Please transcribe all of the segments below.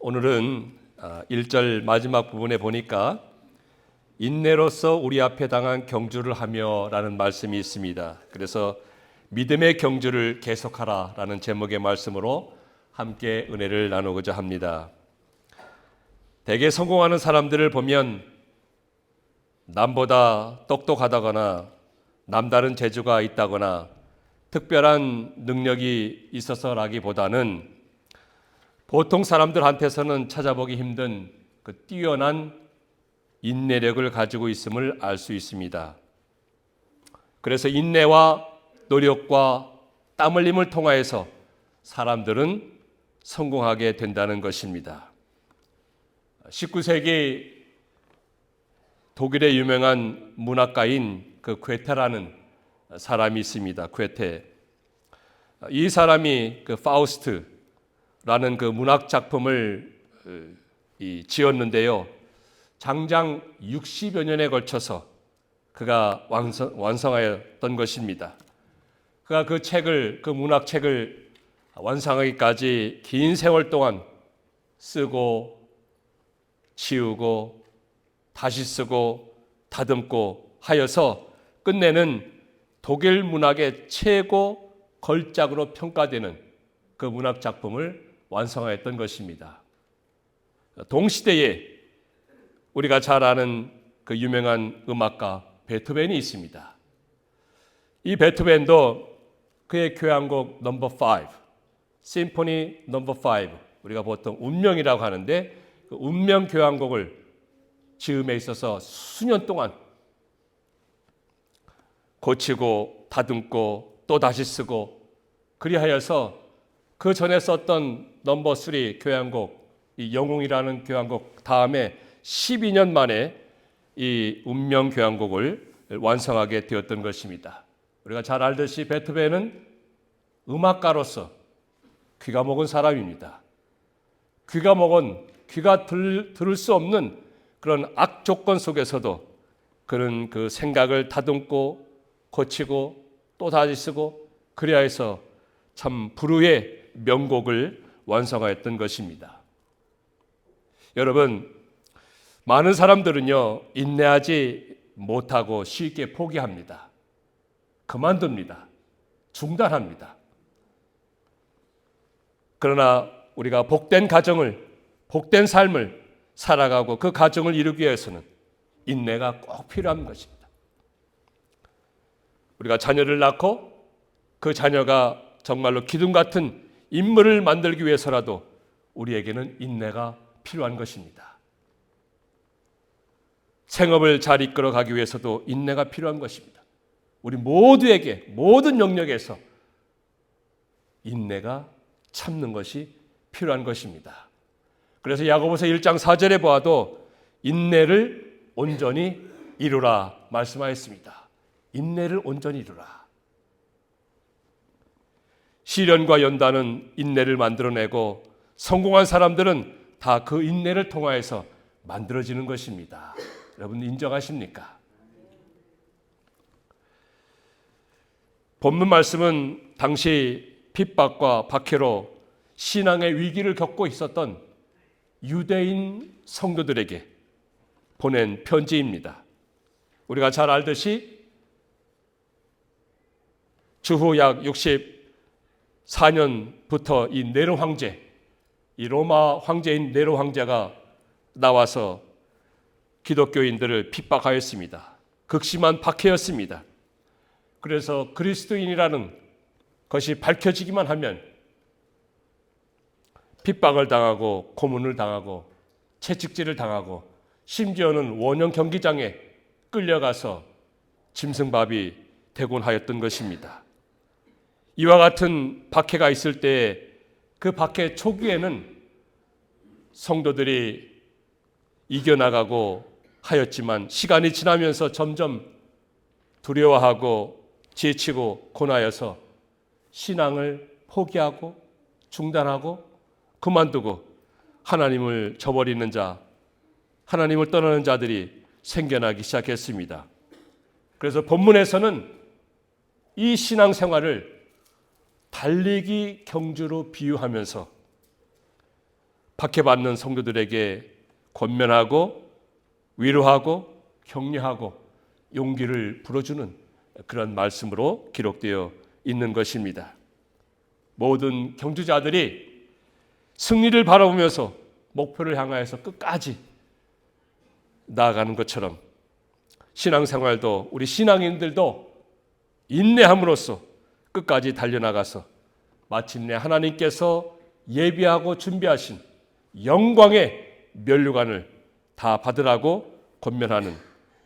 오늘은 1절 마지막 부분에 보니까 인내로서 우리 앞에 당한 경주를 하며 라는 말씀이 있습니다. 그래서 믿음의 경주를 계속하라 라는 제목의 말씀으로 함께 은혜를 나누고자 합니다. 대개 성공하는 사람들을 보면 남보다 똑똑하다거나 남다른 재주가 있다거나 특별한 능력이 있어서라기보다는 보통 사람들한테서는 찾아보기 힘든 그 뛰어난 인내력을 가지고 있음을 알 수 있습니다. 그래서 인내와 노력과 땀 흘림을 통하여서 사람들은 성공하게 된다는 것입니다. 19세기 독일의 유명한 문학가인 그 괴테라는 사람이 있습니다. 괴테. 이 사람이 그 파우스트라는 그 문학 작품을 지었는데요. 장장 60여 년에 걸쳐서 그가 완성하였던 것입니다. 그가 그 문학책을 완성하기까지 긴 세월 동안 쓰고 지우고 다시 쓰고 다듬고 하여서 끝내는 독일 문학의 최고 걸작으로 평가되는 그 문학 작품을 완성하였던 것입니다. 동시대에 우리가 잘 아는 그 유명한 음악가 베토벤이 있습니다. 이 베토벤도 그의 교향곡 넘버 5, 심포니 넘버 5, 우리가 보통 운명이라고 하는데 그 운명 교향곡을 지음에 있어서 수년 동안 고치고 다듬고 또 다시 쓰고 그리하여서 그 전에 썼던 넘버 3 교향곡, 이 영웅이라는 교향곡 다음에 12년 만에 이 운명 교향곡을 완성하게 되었던 것입니다. 우리가 잘 알듯이 베토벤은 음악가로서 귀가 먹은 사람입니다. 귀가 들을 수 없는 그런 악조건 속에서도 그런 그 생각을 다듬고 고치고 또 다시 쓰고 그리하여서 참 불후의 명곡을 완성하였던 것입니다. 여러분, 많은 사람들은요, 인내하지 못하고 쉽게 포기합니다. 그만둡니다. 중단합니다. 그러나 우리가 복된 가정을, 복된 삶을 살아가고 그 가정을 이루기 위해서는 인내가 꼭 필요한 것입니다. 우리가 자녀를 낳고 그 자녀가 정말로 기둥 같은 인물을 만들기 위해서라도 우리에게는 인내가 필요한 것입니다. 생업을 잘 이끌어가기 위해서도 인내가 필요한 것입니다. 우리 모두에게 모든 영역에서 인내가 참는 것이 필요한 것입니다. 그래서 야고보서 1장 4절에 보아도 인내를 온전히 이루라 말씀하였습니다. 인내를 온전히 이루라. 시련과 연단은 인내를 만들어내고 성공한 사람들은 다 그 인내를 통하여서 만들어지는 것입니다. 여러분 인정하십니까? 본문 말씀은 당시 핍박과 박해로 신앙의 위기를 겪고 있었던 유대인 성도들에게 보낸 편지입니다. 우리가 잘 알듯이 주후 약 64년부터 이 네로 황제, 이 로마 황제인 네로 황제가 나와서 기독교인들을 핍박하였습니다. 극심한 박해였습니다. 그래서 그리스도인이라는 것이 밝혀지기만 하면 핍박을 당하고 고문을 당하고 채찍질을 당하고 심지어는 원형 경기장에 끌려가서 짐승밥이 되곤 하였던 것입니다. 이와 같은 박해가 있을 때 그 박해 초기에는 성도들이 이겨나가고 하였지만 시간이 지나면서 점점 두려워하고 지치고 고나여서 신앙을 포기하고 중단하고 그만두고 하나님을 저버리는 자, 하나님을 떠나는 자들이 생겨나기 시작했습니다. 그래서 본문에서는 이 신앙생활을 달리기 경주로 비유하면서 박해받는 성도들에게 권면하고 위로하고 격려하고 용기를 불어주는 그런 말씀으로 기록되어 있는 것입니다. 모든 경주자들이 승리를 바라보면서 목표를 향하여서 끝까지 나아가는 것처럼 신앙생활도 우리 신앙인들도 인내함으로써 끝까지 달려나가서 마침내 하나님께서 예비하고 준비하신 영광의 면류관을 다 받으라고 권면하는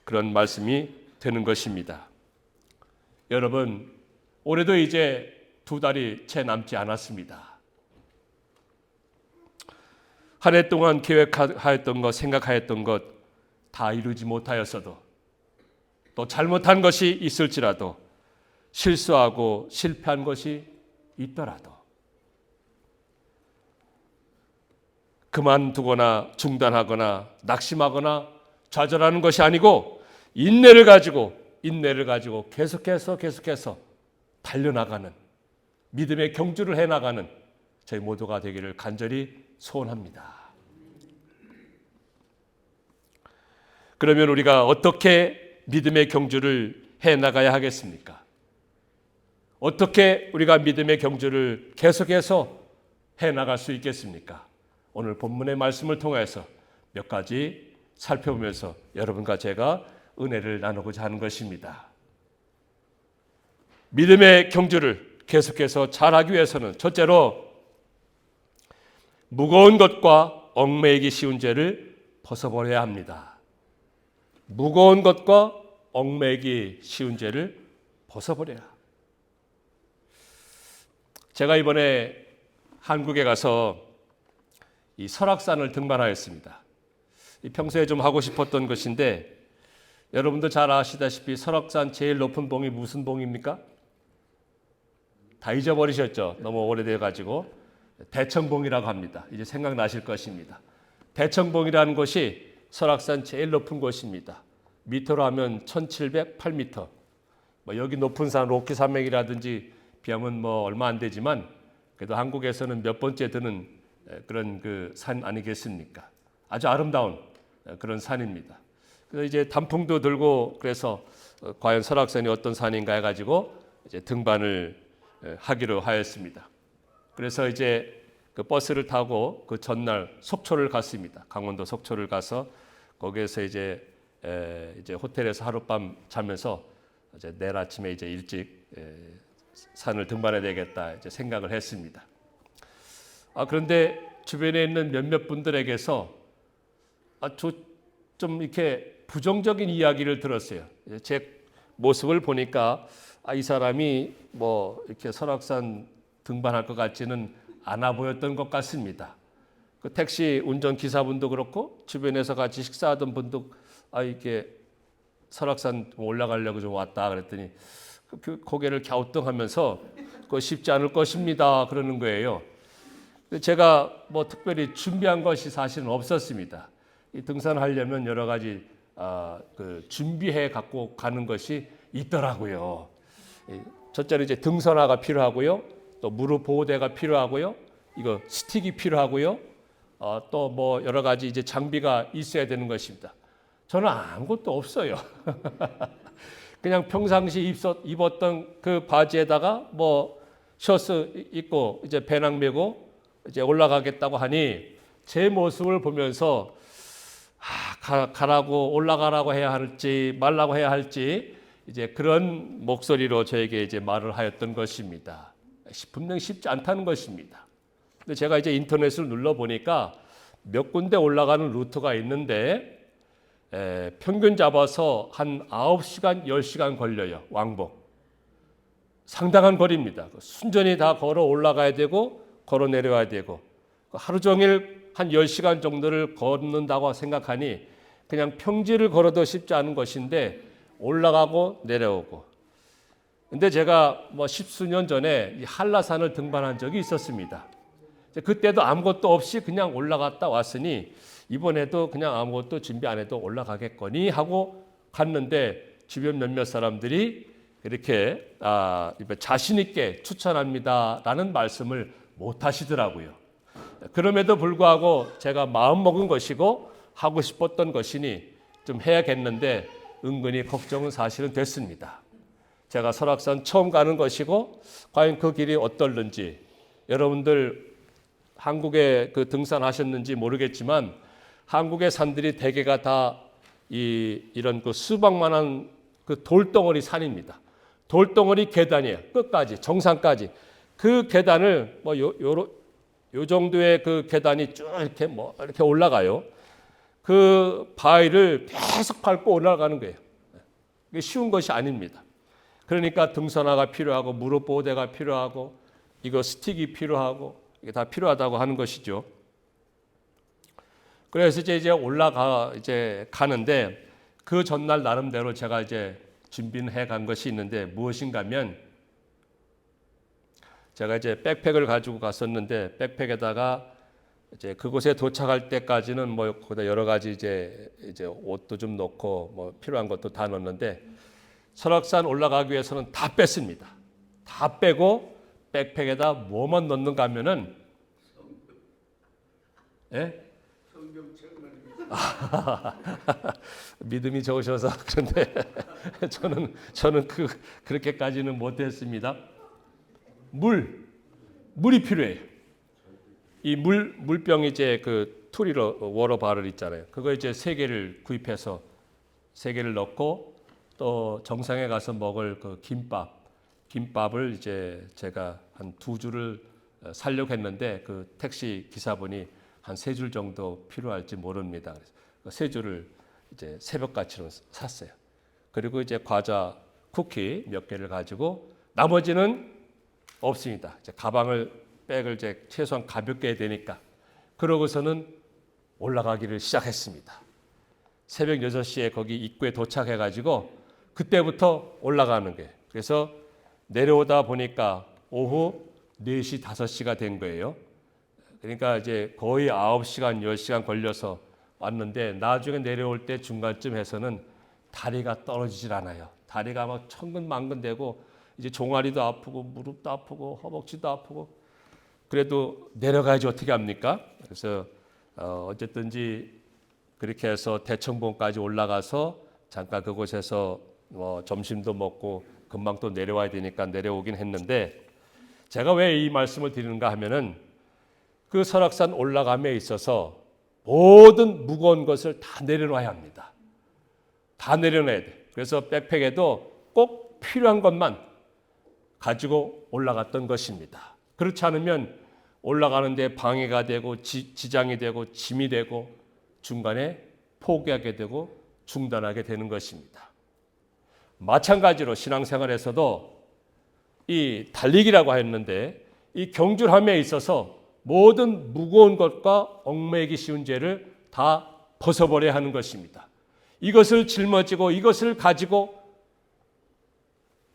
그런 말씀이 되는 것입니다. 여러분, 올해도 이제 2달이 채 남지 않았습니다. 한 해 동안 계획하였던 것, 생각하였던 것 다 이루지 못하였어도, 또 잘못한 것이 있을지라도, 실수하고 실패한 것이 있더라도 그만두거나 중단하거나 낙심하거나 좌절하는 것이 아니고 인내를 가지고 계속해서 달려나가는 믿음의 경주를 해나가는 저희 모두가 되기를 간절히 소원합니다. 그러면 우리가 어떻게 믿음의 경주를 해나가야 하겠습니까? 어떻게 우리가 믿음의 경주를 계속해서 해나갈 수 있겠습니까? 오늘 본문의 말씀을 통해서 몇 가지 살펴보면서 여러분과 제가 은혜를 나누고자 하는 것입니다. 믿음의 경주를 계속해서 잘하기 위해서는 첫째로 무거운 것과 얽매이기 쉬운 죄를 벗어버려야 합니다. 무거운 것과 얽매이기 쉬운 죄를 벗어버려야. 제가 이번에 한국에 가서 이 설악산을 등반하였습니다. 평소에 좀 하고 싶었던 것인데 여러분도 잘 아시다시피 설악산 제일 높은 봉이 무슨 봉입니까? 다 잊어버리셨죠? 너무 오래돼가지고 대청봉이라고 합니다. 이제 생각나실 것입니다. 대청봉이라는 곳이 설악산 제일 높은 곳입니다. 미터로 하면 1708m. 여기 높은 산 로키 산맥이라든지 비하면 얼마 안 되지만 그래도 한국에서는 몇 번째 드는 그런 그 산 아니겠습니까? 아주 아름다운 그런 산입니다. 그래서 이제 단풍도 들고 그래서 과연 설악산이 어떤 산인가 해가지고 이제 등반을 하기로 하였습니다. 그래서 이제 그 버스를 타고 그 전날 속초를 갔습니다. 강원도 속초를 가서 거기에서 이제 호텔에서 하룻밤 자면서 이제 내일 아침에 이제 일찍 산을 등반해야 되겠다 이제 생각을 했습니다. 그런데 주변에 있는 몇몇 분들에게서 좀 이렇게 부정적인 이야기를 들었어요. 제 모습을 보니까 이 사람이 이렇게 설악산 등반할 것 같지는 않아 보였던 것 같습니다. 그 택시 운전 기사분도 그렇고 주변에서 같이 식사하던 분도 이렇게 설악산 올라가려고 좀 왔다 그랬더니 그 고개를 갸우뚱하면서 그거 쉽지 않을 것입니다 그러는 거예요. 제가 특별히 준비한 것이 사실은 없었습니다. 이 등산하려면 여러 가지 준비해 갖고 가는 것이 있더라고요. 첫째는 이제 등산화가 필요하고요, 또 무릎 보호대가 필요하고요, 이거 스틱이 필요하고요, 또 여러 가지 이제 장비가 있어야 되는 것입니다. 저는 아무것도 없어요. 그냥 평상시 입었던 그 바지에다가 셔츠 입고 이제 배낭 메고 이제 올라가겠다고 하니 제 모습을 보면서 가라고 올라가라고 해야 할지 말라고 해야 할지 이제 그런 목소리로 저에게 이제 말을 하였던 것입니다. 분명히 쉽지 않다는 것입니다. 근데 제가 이제 인터넷을 눌러 보니까 몇 군데 올라가는 루트가 있는데 평균 잡아서 한 9시간, 10시간 걸려요. 왕복. 상당한 거리입니다. 순전히 다 걸어 올라가야 되고 걸어 내려와야 되고 하루 종일 한 10시간 정도를 걷는다고 생각하니 그냥 평지를 걸어도 쉽지 않은 것인데 올라가고 내려오고. 근데 제가 10수년 전에 이 한라산을 등반한 적이 있었습니다. 그때도 아무것도 없이 그냥 올라갔다 왔으니 이번에도 그냥 아무것도 준비 안 해도 올라가겠거니 하고 갔는데 주변 몇몇 사람들이 이렇게 자신 있게 추천합니다라는 말씀을 못 하시더라고요. 그럼에도 불구하고 제가 마음 먹은 것이고 하고 싶었던 것이니 좀 해야겠는데 은근히 걱정은 사실은 됐습니다. 제가 설악산 처음 가는 것이고 과연 그 길이 어떨는지, 여러분들 한국에 그 등산하셨는지 모르겠지만 한국의 산들이 대개가 다 이런 그 수박만한 그 돌덩어리 산입니다. 돌덩어리 계단이에요. 끝까지 정상까지. 그 계단을 요 정도의 그 계단이 쭉 이렇게 올라가요. 그 바위를 계속 밟고 올라가는 거예요. 이게 쉬운 것이 아닙니다. 그러니까 등산화가 필요하고 무릎 보호대가 필요하고 이거 스틱이 필요하고 이게 다 필요하다고 하는 것이죠. 그래서 이제 가는데 그 전날 나름대로 제가 이제 준비는 해 간 것이 있는데 무엇인가면 제가 이제 백팩을 가지고 갔었는데 백팩에다가 이제 그곳에 도착할 때까지는 뭐 거기다 여러 가지 이제 옷도 좀 넣고 뭐 필요한 것도 다 넣었는데 설악산 올라가기 위해서는 다 뺐습니다. 다 빼고 백팩에다 뭐만 넣는가 하면은 예? 믿음이 좋으셔서 그런데 저는 그렇게까지는 못했습니다. 물이 필요해요. 이 물병이 이제 그 투리로 워터바를 있잖아요. 그거 이제 3개를 구입해서 3개를 넣고 또 정상에 가서 먹을 그 김밥을 이제 제가 한 2줄을 사려고 했는데 그 택시 기사분이 한 3줄 정도 필요할지 모릅니다. 그래서 3줄을 이제 새벽같이로 샀어요. 그리고 이제 과자, 쿠키 몇 개를 가지고 나머지는 없습니다. 이제 백을 이제 최소한 가볍게 해야 되니까. 그러고서는 올라가기를 시작했습니다. 새벽 6시에 거기 입구에 도착해 가지고 그때부터 올라가는 거예요. 그래서 내려오다 보니까 오후 4시, 5시가 된 거예요. 그러니까 이제 거의 9시간, 10시간 걸려서 왔는데 나중에 내려올 때 중간쯤에서는 다리가 떨어지질 않아요. 다리가 막 천근만근되고 이제 종아리도 아프고 무릎도 아프고 허벅지도 아프고 그래도 내려가야지 어떻게 합니까? 그래서 어쨌든지 그렇게 해서 대청봉까지 올라가서 잠깐 그곳에서 점심도 먹고 금방 또 내려와야 되니까 내려오긴 했는데 제가 왜 이 말씀을 드리는가 하면은 그 설악산 올라감에 있어서 모든 무거운 것을 다 내려놔야 합니다. 다 내려놔야 돼. 그래서 백팩에도 꼭 필요한 것만 가지고 올라갔던 것입니다. 그렇지 않으면 올라가는데 방해가 되고 지장이 되고 짐이 되고 중간에 포기하게 되고 중단하게 되는 것입니다. 마찬가지로 신앙생활에서도 이 달리기라고 했는데 이 경주함에 있어서 모든 무거운 것과 얽매이기 쉬운 죄를 다 벗어버려야 하는 것입니다. 이것을 짊어지고 이것을 가지고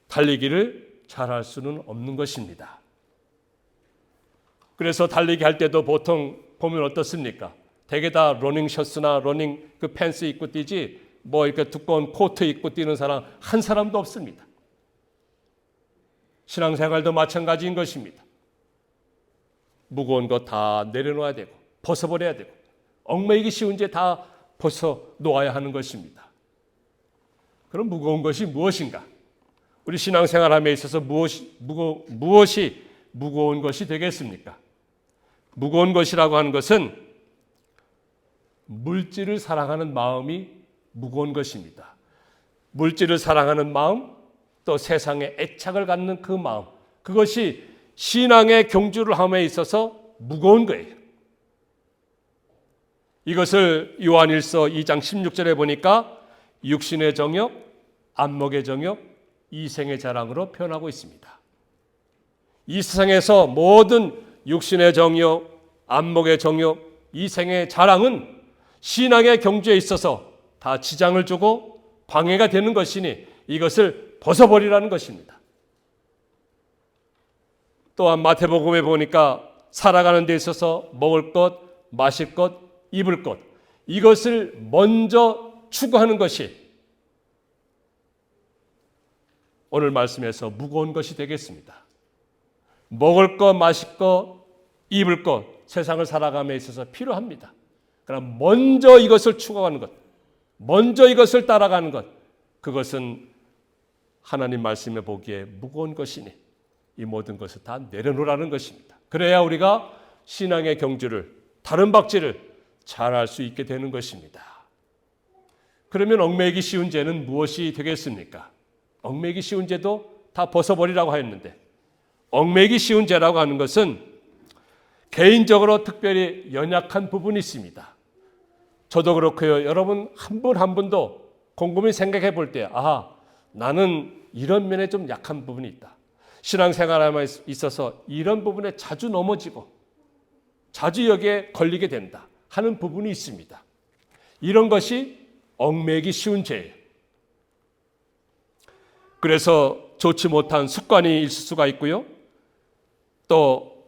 달리기를 잘할 수는 없는 것입니다. 그래서 달리기 할 때도 보통 보면 어떻습니까? 대개 다 러닝 셔츠나 러닝 그 팬츠 입고 뛰지 뭐 이렇게 두꺼운 코트 입고 뛰는 사람 한 사람도 없습니다. 신앙생활도 마찬가지인 것입니다. 무거운 거 다 내려놓아야 되고 벗어버려야 되고 얽매이기 쉬운 죄 다 벗어놓아야 하는 것입니다. 그럼 무거운 것이 무엇인가? 우리 신앙생활함에 있어서 무엇이 무거운 것이 되겠습니까? 무거운 것이라고 하는 것은 물질을 사랑하는 마음이 무거운 것입니다. 물질을 사랑하는 마음, 또 세상에 애착을 갖는 그 마음, 그것이 신앙의 경주를 함에 있어서 무거운 거예요. 이것을 요한일서 2장 16절에 보니까 육신의 정욕, 안목의 정욕, 이생의 자랑으로 표현하고 있습니다. 이 세상에서 모든 육신의 정욕, 안목의 정욕, 이생의 자랑은 신앙의 경주에 있어서 다 지장을 주고 방해가 되는 것이니 이것을 벗어버리라는 것입니다. 또한 마태복음에 보니까 살아가는 데 있어서 먹을 것, 마실 것, 입을 것 이것을 먼저 추구하는 것이 오늘 말씀에서 무거운 것이 되겠습니다. 먹을 것, 마실 것, 입을 것 세상을 살아감에 있어서 필요합니다. 그러나 먼저 이것을 추구하는 것, 먼저 이것을 따라가는 것, 그것은 하나님 말씀에 보기에 무거운 것이니 이 모든 것을 다 내려놓으라는 것입니다. 그래야 우리가 신앙의 경주를, 다른 박질을 잘할 수 있게 되는 것입니다. 그러면 얽매이기 쉬운 죄는 무엇이 되겠습니까? 얽매이기 쉬운 죄도 다 벗어버리라고 하였는데, 얽매이기 쉬운 죄라고 하는 것은 개인적으로 특별히 연약한 부분이 있습니다. 저도 그렇고요. 여러분 한 분 한 분도 곰곰이 생각해 볼 때, 나는 이런 면에 좀 약한 부분이 있다. 신앙생활에 있어서 이런 부분에 자주 넘어지고 자주 여기에 걸리게 된다 하는 부분이 있습니다. 이런 것이 얽매이기 쉬운 죄예요. 그래서 좋지 못한 습관이 있을 수가 있고요. 또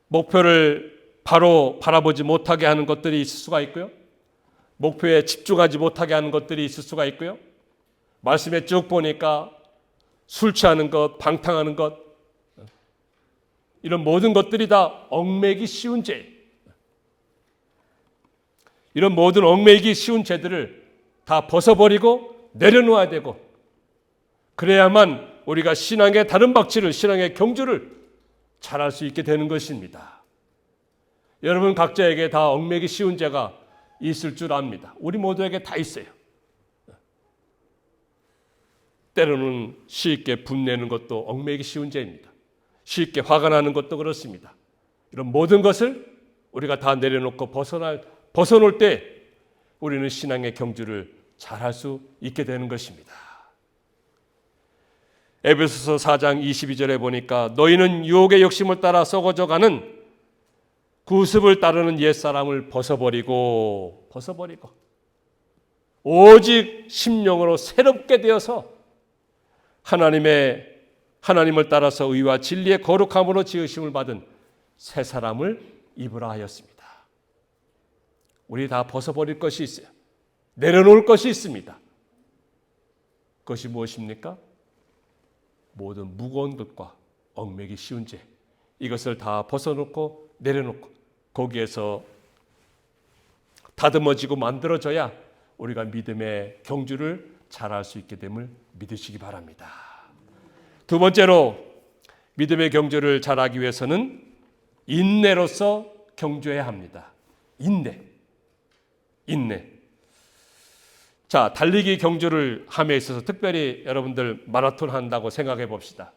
목표를 바로 바라보지 못하게 하는 것들이 있을 수가 있고요. 목표에 집중하지 못하게 하는 것들이 있을 수가 있고요. 말씀에 쭉 보니까 술 취하는 것, 방탕하는 것, 이런 모든 것들이 다 얽매이기 쉬운 죄예요. 이런 모든 얽매이기 쉬운 죄들을 다 벗어버리고 내려놓아야 되고, 그래야만 우리가 신앙의 다른 박질을, 신앙의 경주를 잘할 수 있게 되는 것입니다. 여러분 각자에게 다 얽매이기 쉬운 죄가 있을 줄 압니다. 우리 모두에게 다 있어요. 때로는 쉽게 분내는 것도 얽매이기 쉬운 죄입니다. 쉽게 화가 나는 것도 그렇습니다. 이런 모든 것을 우리가 다 내려놓고 벗어놓을 때 우리는 신앙의 경주를 잘할 수 있게 되는 것입니다. 에베소서 4장 22절에 보니까 너희는 유혹의 욕심을 따라 썩어져가는 구습을 따르는 옛사람을 벗어버리고 오직 심령으로 새롭게 되어서 하나님을 따라서 의와 진리의 거룩함으로 지으심을 받은 새 사람을 입으라 하였습니다. 우리 다 벗어버릴 것이 있어요. 내려놓을 것이 있습니다. 그것이 무엇입니까? 모든 무거운 것과 얽매이기 쉬운 죄, 이것을 다 벗어놓고 내려놓고 거기에서 다듬어지고 만들어져야 우리가 믿음의 경주를 잘할 수 있게 됨을 믿으시기 바랍니다. 두 번째로 믿음의 경주를 잘하기 위해서는 인내로서 경주해야 합니다. 인내. 자, 달리기 경주를 함에 있어서 특별히 여러분들 마라톤 한다고 생각해 봅시다.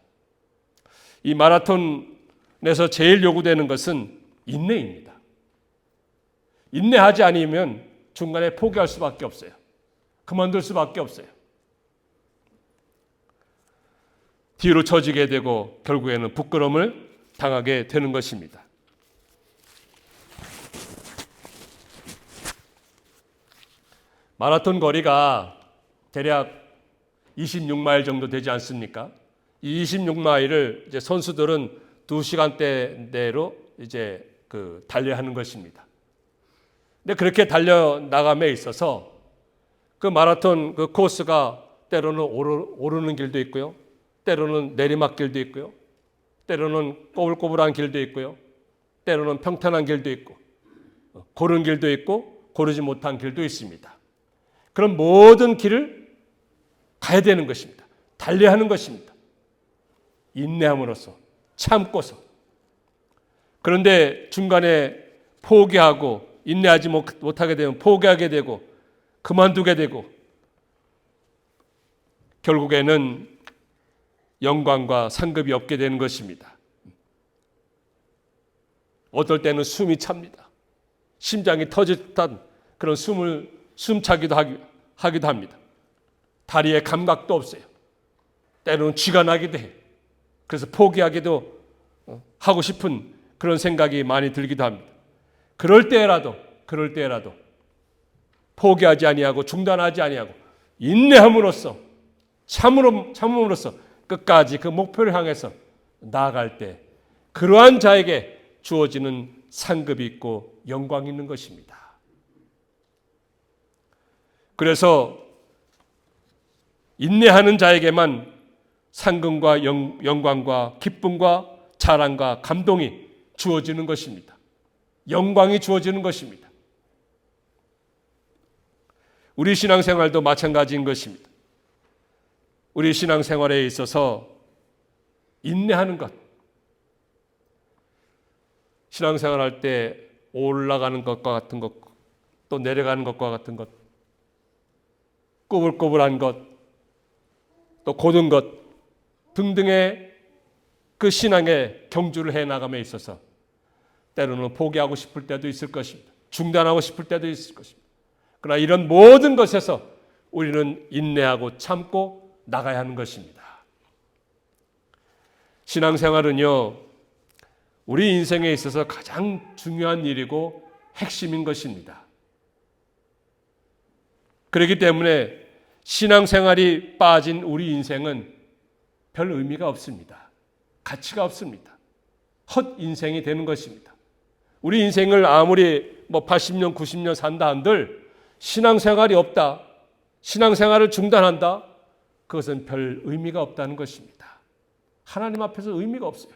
이 마라톤에서 제일 요구되는 것은 인내입니다. 인내하지 않으면 중간에 포기할 수밖에 없어요. 그만둘 수밖에 없어요. 뒤로 처지게 되고 결국에는 부끄러움을 당하게 되는 것입니다. 마라톤 거리가 대략 26마일 정도 되지 않습니까? 이 26마일을 이제 선수들은 2시간대로 이제 달려야 하는 것입니다. 근데 그렇게 달려 나감에 있어서 그 마라톤 그 코스가 때로는 오르는 길도 있고요. 때로는 내리막길도 있고요. 때로는 꼬불꼬불한 길도 있고요. 때로는 평탄한 길도 있고 고른 길도 있고 고르지 못한 길도 있습니다. 그런 모든 길을 가야 되는 것입니다. 달려야 하는 것입니다. 인내함으로써 참고서. 그런데 중간에 포기하고 인내하지 못하게 되면 포기하게 되고 그만두게 되고 결국에는 영광과 상급이 없게 되는 것입니다. 어떨 때는 숨이 찹니다. 심장이 터질 듯한 그런 숨차기도 하기도 합니다. 다리에 감각도 없어요. 때로는 쥐가 나기도 해요. 그래서 포기하기도 하고 싶은 그런 생각이 많이 들기도 합니다. 그럴 때라도 포기하지 아니하고 중단하지 아니하고 인내함으로써 참음으로써 끝까지 그 목표를 향해서 나아갈 때 그러한 자에게 주어지는 상급이 있고 영광이 있는 것입니다. 그래서 인내하는 자에게만 상급과 영광과 기쁨과 자랑과 감동이 주어지는 것입니다. 영광이 주어지는 것입니다. 우리 신앙생활도 마찬가지인 것입니다. 우리 신앙생활에 있어서 인내하는 것, 신앙생활할 때 올라가는 것과 같은 것, 또 내려가는 것과 같은 것, 꼬불꼬불한 것, 또 고든 것 등등의 그 신앙의 경주를 해나감에 있어서 때로는 포기하고 싶을 때도 있을 것입니다. 중단하고 싶을 때도 있을 것입니다. 그러나 이런 모든 것에서 우리는 인내하고 참고 나가야 하는 것입니다. 신앙생활은요, 우리 인생에 있어서 가장 중요한 일이고 핵심인 것입니다. 그렇기 때문에 신앙생활이 빠진 우리 인생은 별 의미가 없습니다. 가치가 없습니다. 헛 인생이 되는 것입니다. 우리 인생을 아무리 80년, 90년 산다 한들 신앙생활이 없다, 신앙생활을 중단한다, 그것은 별 의미가 없다는 것입니다. 하나님 앞에서 의미가 없어요.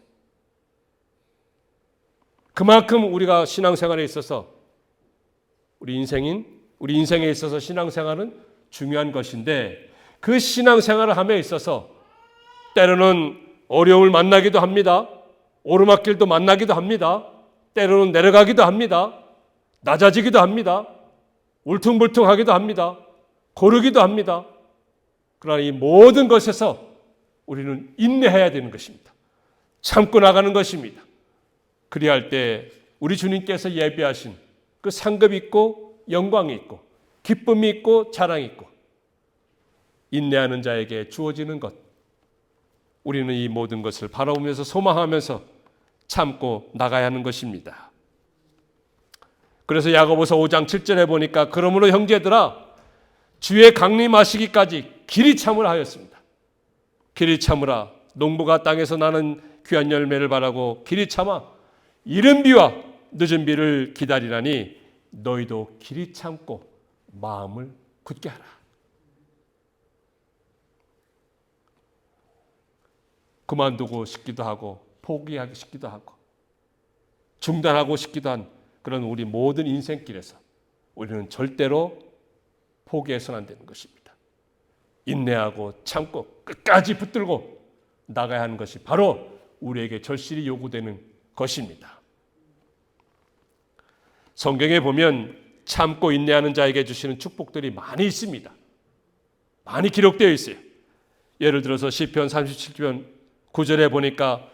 그만큼 우리가 신앙생활에 있어서 우리 인생에 있어서 신앙생활은 중요한 것인데, 그 신앙생활을 함에 있어서 때로는 어려움을 만나기도 합니다. 오르막길도 만나기도 합니다. 때로는 내려가기도 합니다. 낮아지기도 합니다. 울퉁불퉁하기도 합니다. 고르기도 합니다. 그러나 이 모든 것에서 우리는 인내해야 되는 것입니다. 참고 나가는 것입니다. 그리할 때 우리 주님께서 예비하신 그 상급이 있고 영광이 있고 기쁨이 있고 자랑이 있고 인내하는 자에게 주어지는 것, 우리는 이 모든 것을 바라보면서 소망하면서 참고 나가야 하는 것입니다. 그래서 야고보서 5장 7절에 보니까 그러므로 형제들아 주의 강림하시기까지 길이 참으라 하였습니다. 길이 참으라. 농부가 땅에서 나는 귀한 열매를 바라고 길이 참아 이른 비와 늦은 비를 기다리라니 너희도 길이 참고 마음을 굳게 하라. 그만두고 싶기도 하고 포기하기 싶기도 하고 중단하고 싶기도 한 그런 우리 모든 인생길에서 우리는 절대로 포기해서는 안 되는 것입니다. 인내하고 참고 끝까지 붙들고 나가야 하는 것이 바로 우리에게 절실히 요구되는 것입니다. 성경에 보면 참고 인내하는 자에게 주시는 축복들이 많이 있습니다. 많이 기록되어 있어요. 예를 들어서 시편 37편 9절에 보니까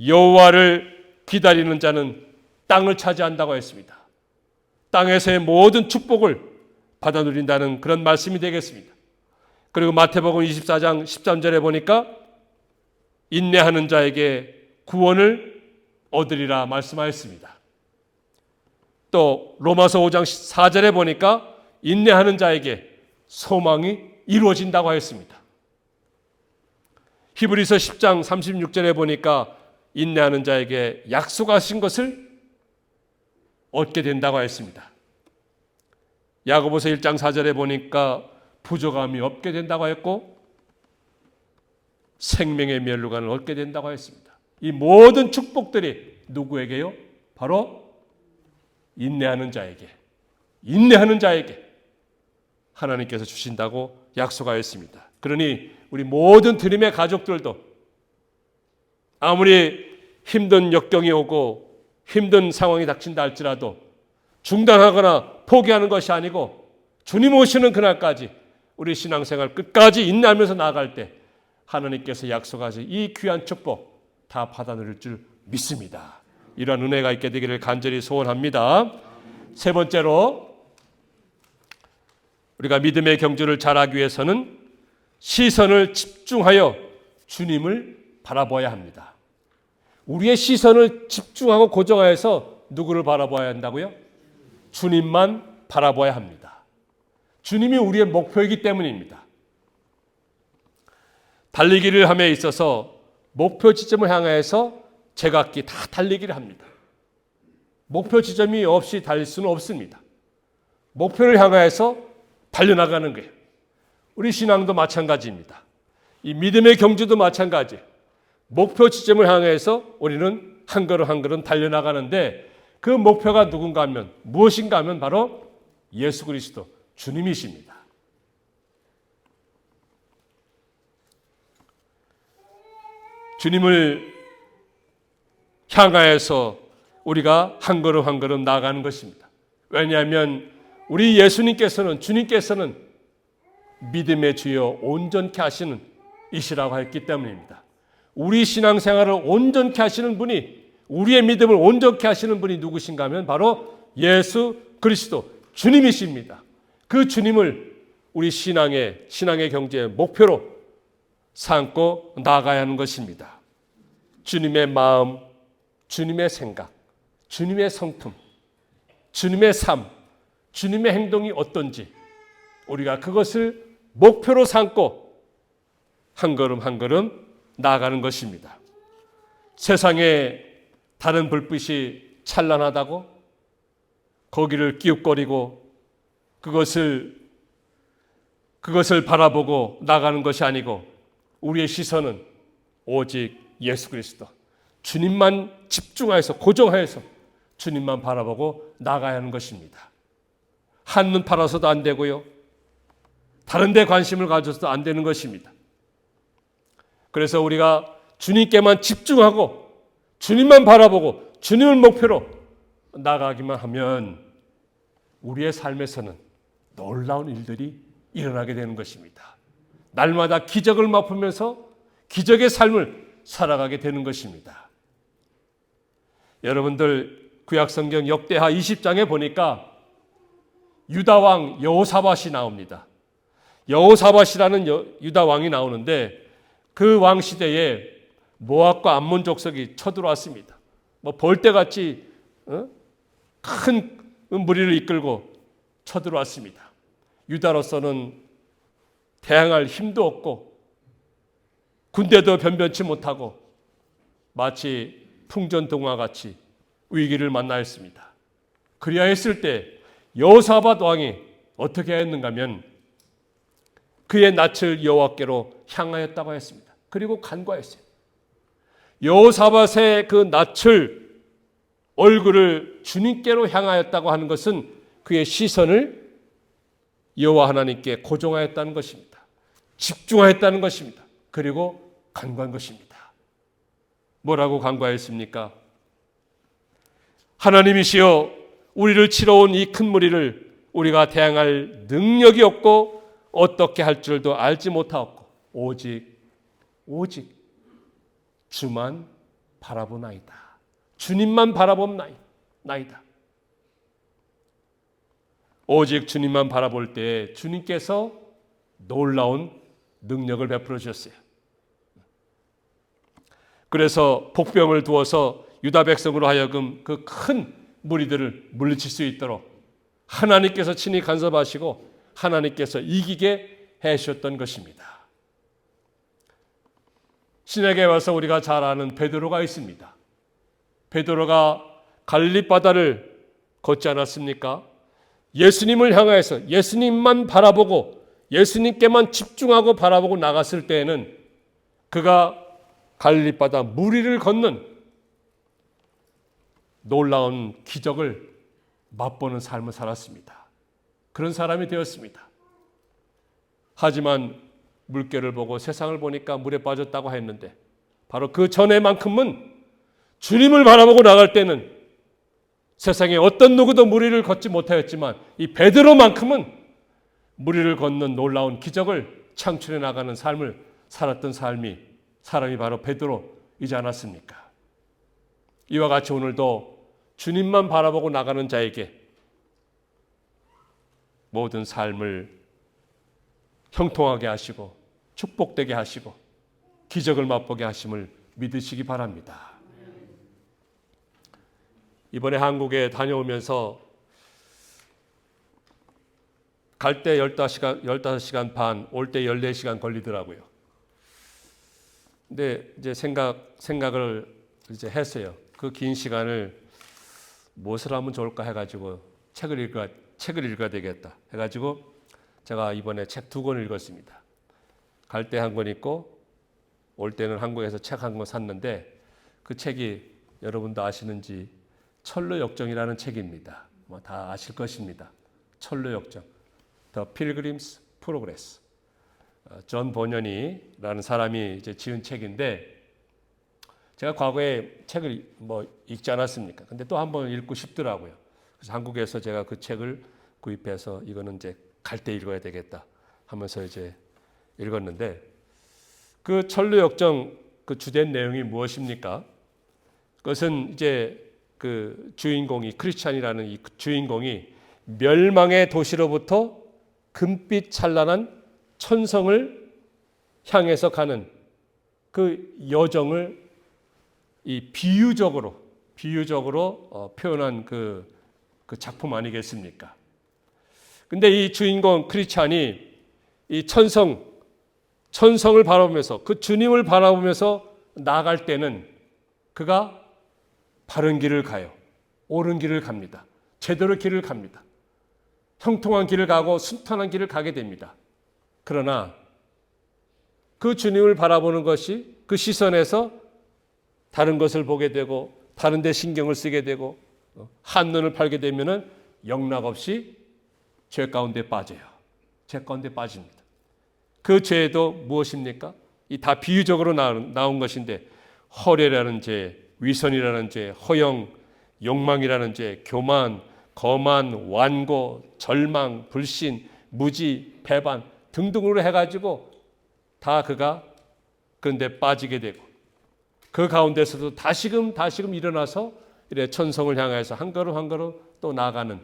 여호와를 기다리는 자는 땅을 차지한다고 했습니다. 땅에서의 모든 축복을 받아 누린다는 그런 말씀이 되겠습니다. 그리고 마태복음 24장 13절에 보니까 인내하는 자에게 구원을 얻으리라 말씀하였습니다. 또 로마서 5장 4절에 보니까 인내하는 자에게 소망이 이루어진다고 하였습니다. 히브리서 10장 36절에 보니까 인내하는 자에게 약속하신 것을 얻게 된다고 하였습니다. 야고보서 1장 4절에 보니까 부족함이 없게 된다고 하였고 생명의 면류관을 얻게 된다고 하였습니다. 이 모든 축복들이 누구에게요? 바로 인내하는 자에게 하나님께서 주신다고 약속하였습니다. 그러니 우리 모든 드림의 가족들도 아무리 힘든 역경이 오고 힘든 상황이 닥친다 할지라도 중단하거나 포기하는 것이 아니고 주님 오시는 그날까지 우리 신앙생활 끝까지 인내하면서 나아갈 때 하나님께서 약속하신 이 귀한 축복 다 받아 누릴 줄 믿습니다. 이러한 은혜가 있게 되기를 간절히 소원합니다. 세 번째로 우리가 믿음의 경주를 잘하기 위해서는 시선을 집중하여 주님을 바라봐야 합니다. 우리의 시선을 집중하고 고정하여서 누구를 바라봐야 한다고요? 주님만 바라봐야 합니다. 주님이 우리의 목표이기 때문입니다. 달리기를 함에 있어서 목표 지점을 향해서 제각기 다 달리기를 합니다. 목표 지점이 없이 달릴 수는 없습니다. 목표를 향해서 달려나가는 거예요. 우리 신앙도 마찬가지입니다. 이 믿음의 경주도 마찬가지예요. 목표 지점을 향해서 우리는 한 걸음 한 걸음 달려나가는데 그 목표가 누군가 하면 무엇인가 하면 바로 예수 그리스도 주님이십니다. 주님을 향하여서 우리가 한 걸음 한 걸음 나아가는 것입니다. 왜냐하면 우리 예수님께서는 주님께서는 믿음의 주여 온전케 하시는 이시라고 했기 때문입니다. 우리 신앙생활을 온전케 하시는 분이 우리의 믿음을 온전케 하시는 분이 누구신가 하면 바로 예수 그리스도 주님이십니다. 그 주님을 우리 신앙의 경제의 목표로 삼고 나아가야 하는 것입니다. 주님의 마음, 주님의 생각, 주님의 성품, 주님의 삶, 주님의 행동이 어떤지 우리가 그것을 목표로 삼고 한 걸음 한 걸음 나아가는 것입니다. 세상에 다른 불빛이 찬란하다고 거기를 끼웃거리고 그것을 바라보고 나가는 것이 아니고 우리의 시선은 오직 예수 그리스도 주님만 집중하여서 고정하여서 주님만 바라보고 나가야 하는 것입니다. 한눈 팔아서도 안 되고요. 다른 데 관심을 가져서도 안 되는 것입니다. 그래서 우리가 주님께만 집중하고 주님만 바라보고 주님을 목표로 나가기만 하면 우리의 삶에서는 놀라운 일들이 일어나게 되는 것입니다. 날마다 기적을 맛보면서 기적의 삶을 살아가게 되는 것입니다. 여러분들 구약성경 역대하 20장에 보니까 유다왕 여호사밧이 나옵니다. 여호사밧이라는 유다 왕이 나오는데 그 왕 시대에 모압과 암몬 족속이 쳐들어왔습니다. 벌떼같이 큰 무리를 이끌고 쳐들어왔습니다. 유다로서는 대항할 힘도 없고 군대도 변변치 못하고 마치 풍전등화같이 위기를 만나 했습니다. 그리하였을 때 여호사밧 왕이 어떻게 했는가 하면 그의 낯을 여호와께로 향하였다고 했습니다. 그리고 간구하였어요. 여호사밧의 그 낯을 얼굴을 주님께로 향하였다고 하는 것은 그의 시선을 여호와 하나님께 고정하였다는 것입니다. 집중하였다는 것입니다. 그리고 간구한 것입니다. 뭐라고 간구하였습니까? 하나님이시여 우리를 치러온 이 큰 무리를 우리가 대항할 능력이 없고 어떻게 할 줄도 알지 못하였고 오직 주만 바라보나이다. 주님만 바라봅나이다. 오직 주님만 바라볼 때 주님께서 놀라운 능력을 베풀어 주셨어요. 그래서 복병을 두어서 유다 백성으로 하여금 그 큰 무리들을 물리칠 수 있도록 하나님께서 친히 간섭하시고 하나님께서 이기게 해주셨던 것입니다. 신에게 와서 우리가 잘 아는 베드로가 있습니다. 베드로가 갈릴리 바다를 걷지 않았습니까? 예수님을 향하여서 예수님만 바라보고 예수님께만 집중하고 바라보고 나갔을 때에는 그가 갈릴리 바다 무리를 걷는 놀라운 기적을 맛보는 삶을 살았습니다. 그런 사람이 되었습니다. 하지만 물결을 보고 세상을 보니까 물에 빠졌다고 했는데 바로 그 전에만큼은 주님을 바라보고 나갈 때는 세상에 어떤 누구도 무리를 걷지 못하였지만 이 베드로만큼은 무리를 걷는 놀라운 기적을 창출해 나가는 삶을 살았던 사람이 바로 베드로이지 않았습니까? 이와 같이 오늘도 주님만 바라보고 나가는 자에게 모든 삶을 형통하게 하시고 축복되게 하시고 기적을 맛보게 하심을 믿으시기 바랍니다. 이번에 한국에 다녀오면서 갈 때 15시간 반, 올 때 14시간 걸리더라고요. 근데 이제 생각을 이제 했어요. 그 긴 시간을 무엇을 하면 좋을까 해가지고 책을 읽어야 되겠다 해가지고 제가 이번에 책 2권 읽었습니다. 갈 때 한 권 읽고 올 때는 한국에서 책 한 권 샀는데 그 책이 여러분도 아시는지 철로 역정이라는 책입니다. 뭐 다 아실 것입니다. 철로 역정, The Pilgrim's Progress. 존 버년이라는 사람이 이제 지은 책인데, 제가 과거에 책을 뭐 읽지 않았습니까? 근데 또 한번 읽고 싶더라고요. 그래서 한국에서 제가 그 책을 구입해서 이거는 이제 갈 때 읽어야 되겠다 하면서 이제 읽었는데, 그 철로 역정 그 주된 내용이 무엇입니까? 그것은 이제 그 주인공이, 크리스찬이라는 이 주인공이 멸망의 도시로부터 금빛 찬란한 천성을 향해서 가는 그 여정을 이 비유적으로 표현한 그 작품 아니겠습니까? 근데 이 주인공 크리스찬이 이 천성을 바라보면서, 그 주님을 바라보면서 나아갈 때는 그가 바른 길을 가요. 옳은 길을 갑니다. 제대로 길을 갑니다. 형통한 길을 가고 순탄한 길을 가게 됩니다. 그러나 그 주님을 바라보는 것이, 그 시선에서 다른 것을 보게 되고 다른 데 신경을 쓰게 되고 한눈을 팔게 되면은 영락없이 죄 가운데 빠져요. 죄 가운데 빠집니다. 그 죄도 무엇입니까? 이 다 비유적으로 나온 것인데, 허례라는 죄, 위선이라는 죄, 허영, 욕망이라는 죄, 교만, 거만, 완고, 절망, 불신, 무지, 배반 등등으로 해가지고 다 그가 그런데 빠지게 되고, 그 가운데서도 다시금 일어나서 이래 천성을 향해서 한 걸음 한 걸음 또 나아가는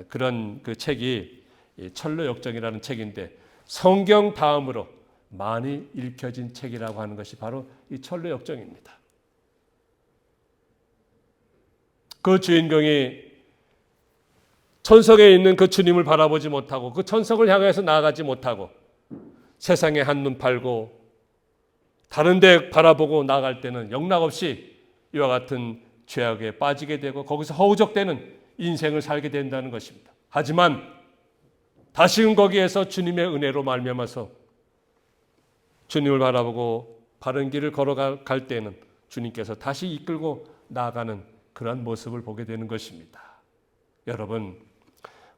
그런 그 책이 철로 역정이라는 책인데, 성경 다음으로 많이 읽혀진 책이라고 하는 것이 바로 이 철로 역정입니다. 그 주인공이 천성에 있는 그 주님을 바라보지 못하고 그 천성을 향해서 나아가지 못하고 세상에 한눈 팔고 다른 데 바라보고 나아갈 때는 영락없이 이와 같은 죄악에 빠지게 되고 거기서 허우적대는 인생을 살게 된다는 것입니다. 하지만 다시금 거기에서 주님의 은혜로 말미암아서 주님을 바라보고 바른 길을 걸어갈 때는 주님께서 다시 이끌고 나아가는 그러한 모습을 보게 되는 것입니다. 여러분,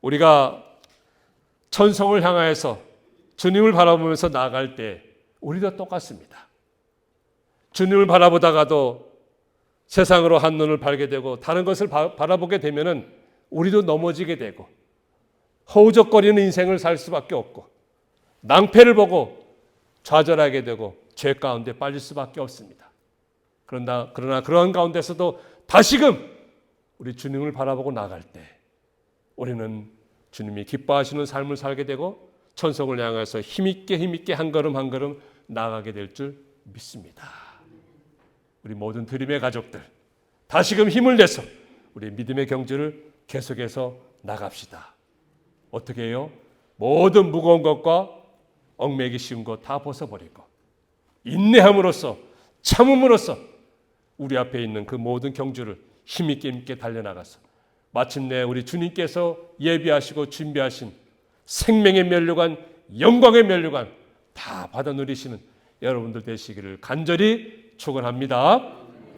우리가 천성을 향하여서 주님을 바라보면서 나아갈 때 우리도 똑같습니다. 주님을 바라보다가도 세상으로 한눈을 팔게 되고 다른 것을 바라보게 되면은 우리도 넘어지게 되고 허우적거리는 인생을 살 수밖에 없고 낭패를 보고 좌절하게 되고 죄 가운데 빠질 수밖에 없습니다. 그러나 그러한 가운데서도 다시금 우리 주님을 바라보고 나아갈 때 우리는 주님이 기뻐하시는 삶을 살게 되고 천성을 향해서 힘있게 한 걸음 한 걸음 나아가게 될 줄 믿습니다. 우리 모든 드림의 가족들 다시금 힘을 내서 우리 믿음의 경주를 계속해서 나갑시다. 어떻게 해요? 모든 무거운 것과 얽매기 쉬운 것 다 벗어버리고 인내함으로써 참음으로써 우리 앞에 있는 그 모든 경주를 힘있게 달려나가서 마침내 우리 주님께서 예비하시고 준비하신 생명의 면류관, 영광의 면류관 다 받아 누리시는 여러분들 되시기를 간절히 축원합니다.